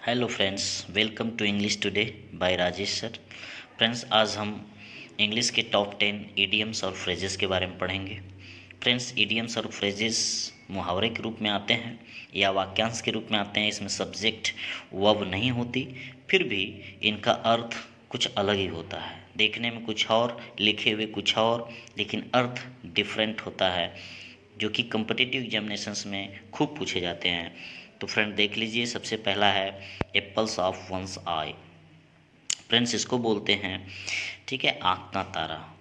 Hello friends, welcome to English today by Rajesh sir. Friends, आज हम English के top 10 idioms और फ्रेजेस के बारे में पढ़ेंगे। फ्रेंड्स, इडियम्स और फ्रेजेस मुहावरे के रूप में आते हैं या वाक्यांश के रूप में आते हैं। इसमें सब्जेक्ट वर्ब नहीं होती, फिर भी इनका अर्थ कुछ अलग ही होता है। देखने में कुछ और, लिखे हुए कुछ और, लेकिन अर्थ डिफरेंट होता है, जो कि कम्पिटिटिव एग्जामिनेशंस में खूब पूछे जाते हैं। तो फ्रेंड देख लीजिए, सबसे पहला है apples of one's eye. Friends, इसको बोलते हैं, ठीक है, आँख का तारा।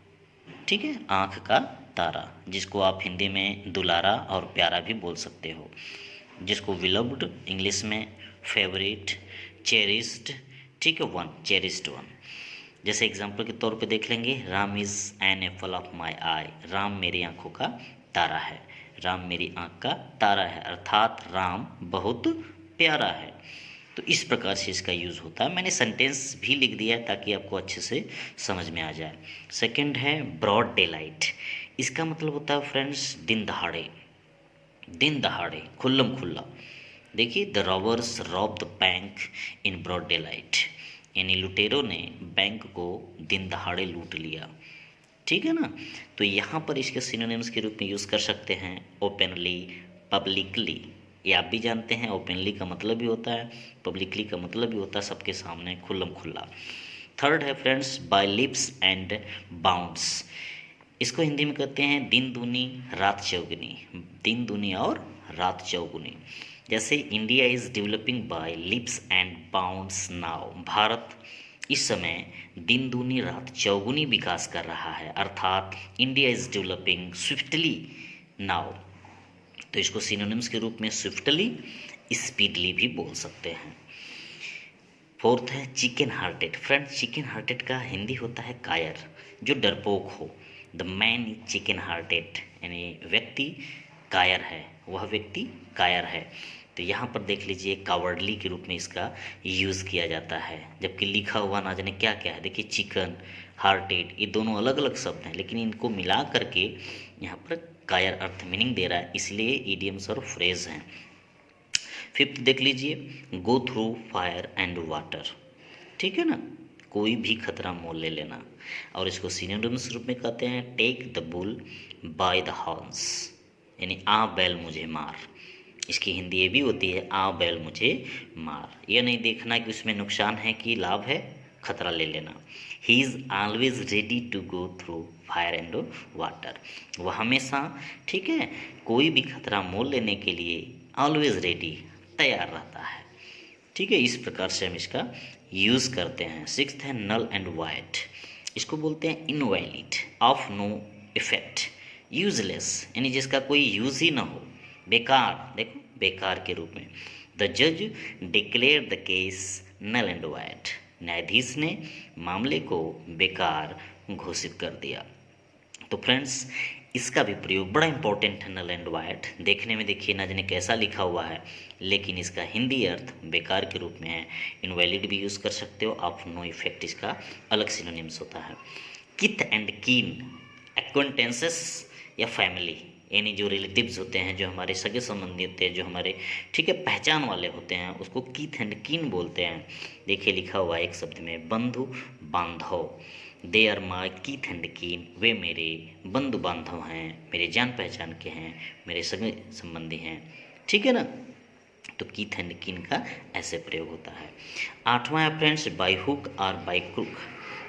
ठीक है, आँख का तारा, जिसको आप हिंदी में दुलारा और प्यारा भी बोल सकते हो, जिसको विलव्ड इंग्लिश में फेवरेट, चेरिस्ड, ठीक है, वन, चेरिस्ड वन। जैसे एग्जाम्पल के तौर पे देख लेंगे, Ram is an apple of my eye. Ram मेरी आंखों का तारा है। राम मेरी आंख का तारा है, अर्थात राम बहुत प्यारा है। तो इस प्रकार से इसका यूज़ होता है। मैंने सेंटेंस भी लिख दिया है ताकि आपको अच्छे से समझ में आ जाए। सेकंड है ब्रॉड डे लाइट। इसका मतलब होता है फ्रेंड्स दिन दहाड़े। दिन दहाड़े, खुल्लम खुल्ला। देखिए, the robbers rob the bank in broad daylight, यानी लुटेरों ने बैंक को दिन दहाड़े लूट लिया। ठीक है ना। तो यहाँ पर इसके सिनोनिम्स के रूप में यूज़ कर सकते हैं ओपनली, पब्लिकली। ये आप भी जानते हैं, ओपनली का मतलब भी होता है, पब्लिकली का मतलब भी होता है सबके सामने, खुल्लम खुल्ला। थर्ड है friends by leaps and bounds. इसको हिंदी में कहते हैं दिन दूनी रात चौगुनी। दिन दूनी और रात चौगुनी। जैसे India is developing by leaps and bounds now. Bharat इस समय दिन दूनी रात चौगुनी विकास कर रहा है, अर्थात India is developing swiftly now. तो इसको सिनोनिम्स के रूप में स्विफ्टली, स्पीडली भी बोल सकते हैं। फोर्थ है chicken hearted. Friends, chicken hearted का हिंदी होता है कायर, जो डरपोक हो। The man is chicken hearted, यानी व्यक्ति कायर है, वह व्यक्ति कायर है। तो यहाँ पर देख लीजिए, कावर्डली के रूप में इसका यूज़ किया जाता है, जबकि लिखा हुआ ना जाने क्या क्या है। देखिए, चिकन, हार्टेड, ये दोनों अलग अलग शब्द हैं, लेकिन इनको मिला करके यहाँ पर कायर अर्थ मीनिंग दे रहा है, इसलिए इडियम्स और फ्रेज हैं। फिफ्थ देख लीजिए, गो थ्रू फायर एंड वाटर। ठीक है ना, कोई भी खतरा मोल ले लेना। और इसको सिनोनिम्स रूप में कहते हैं take the bull by the horns, यानी आ बैल मुझे मार। इसकी हिंदी ये भी होती है, आ बैल मुझे मार। यह नहीं देखना कि उसमें नुकसान है कि लाभ है, खतरा ले लेना। He is always ready to go through fire and water. वह हमेशा, ठीक है, कोई भी खतरा मोल लेने के लिए ऑलवेज रेडी, तैयार रहता है। ठीक है, इस प्रकार से हम इसका यूज़ करते हैं। सिक्स्थ है नल एंड वाइड। इसको बोलते हैं invalid, of no effect, useless, यानी जिसका कोई यूज़ ही ना हो, बेकार। देखो, बेकार के रूप में। द जज declare the case null and void. न्यायाधीश ने मामले को बेकार घोषित कर दिया। तो फ्रेंड्स, इसका भी प्रयोग बड़ा इंपॉर्टेंट है, नल एंड वाइड। देखने में देखिए ना जाने कैसा लिखा हुआ है, लेकिन इसका हिंदी अर्थ बेकार के रूप में है। इनवैलिड भी यूज़ कर सकते हो, ऑफ नो इफेक्ट इसका अलग सिनोनिम्स होता है। किथ एंड कीन, एक्वेंटेंसेस या फैमिली, यानी जो रिलेटिव्स होते हैं, जो हमारे सगे संबंधी होते हैं, जो हमारे, ठीक है, पहचान वाले होते हैं, उसको किथ एंड कीन बोलते हैं। देखिए लिखा हुआ है एक शब्द में, बंधु बांधव। They are my kith and kin, वे मेरे बंधु बांधव हैं, मेरे जान पहचान के हैं, मेरे सगे संबंधी हैं। ठीक है ना। तो कीथ एंड कीन का ऐसे प्रयोग होता है। आठवां है फ्रेंड्स बाय हुक और बाय क्रुक।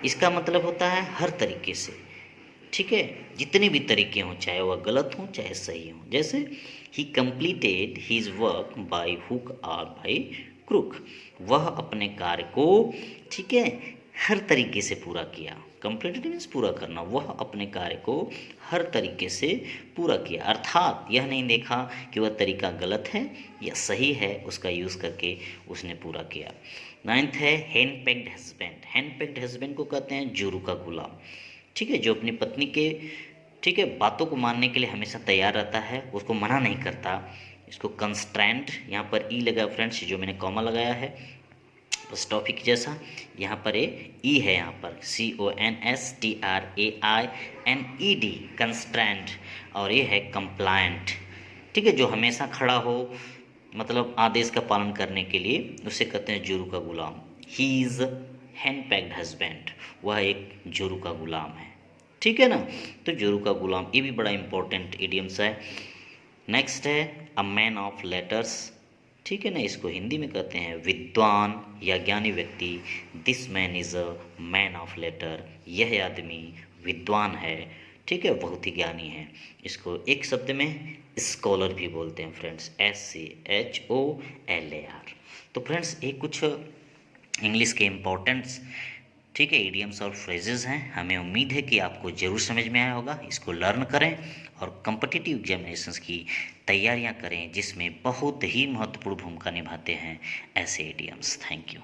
इसका मतलब होता है हर तरीके से। ठीक है, जितने भी तरीके हों, चाहे वह गलत हों चाहे सही हों। जैसे ही completed his work by hook और बाय क्रुक। वह अपने कार्य को, ठीक है, हर तरीके से पूरा किया। कंप्लीटेड मीन्स पूरा करना। वह अपने कार्य को हर तरीके से पूरा किया, अर्थात यह नहीं देखा कि वह तरीका गलत है या सही है, उसका यूज़ करके उसने पूरा किया। नाइन्थ है hand packed husband. Hand packed husband को कहते हैं जोरू का गुलाम। ठीक है, जो अपनी पत्नी के, ठीक है, बातों को मानने के लिए हमेशा तैयार रहता है, उसको मना नहीं करता। इसको कंस्ट्रेंट, यहाँ पर ई लगा फ्रेंड्स, जो मैंने कॉमा लगाया है बस टॉपिक जैसा। यहाँ पर ई है, यहाँ पर CONSTRAINED, कंस्ट्रेंट। और ये है कंप्लायंट। ठीक है, जो हमेशा खड़ा हो, मतलब आदेश का पालन करने के लिए उसे कहते हैं जोरू का गुलाम। He is henpecked husband, वह एक जोरू का गुलाम है। ठीक है ना, तो जोरू का गुलाम ये भी बड़ा इंपॉर्टेंट इडियम्स है। नेक्स्ट है अ मैन ऑफ लेटर्स। ठीक है ना, इसको हिंदी में कहते हैं विद्वान या ज्ञानी व्यक्ति। This man is a man of letter, यह आदमी विद्वान है। ठीक है, बहुत ही ज्ञानी है। इसको एक शब्द में स्कॉलर भी बोलते हैं फ्रेंड्स, SCHOLAR। तो फ्रेंड्स ये कुछ इंग्लिश के इम्पोर्टेंट्स, ठीक है, इडियम्स और फ्रेजेस हैं। हमें उम्मीद है कि आपको ज़रूर समझ में आया होगा। इसको लर्न करें और कम्पिटिटिव एग्जामिनेशंस की तैयारियां करें, जिसमें बहुत ही महत्वपूर्ण भूमिका निभाते हैं ऐसे इडियम्स। Thank you.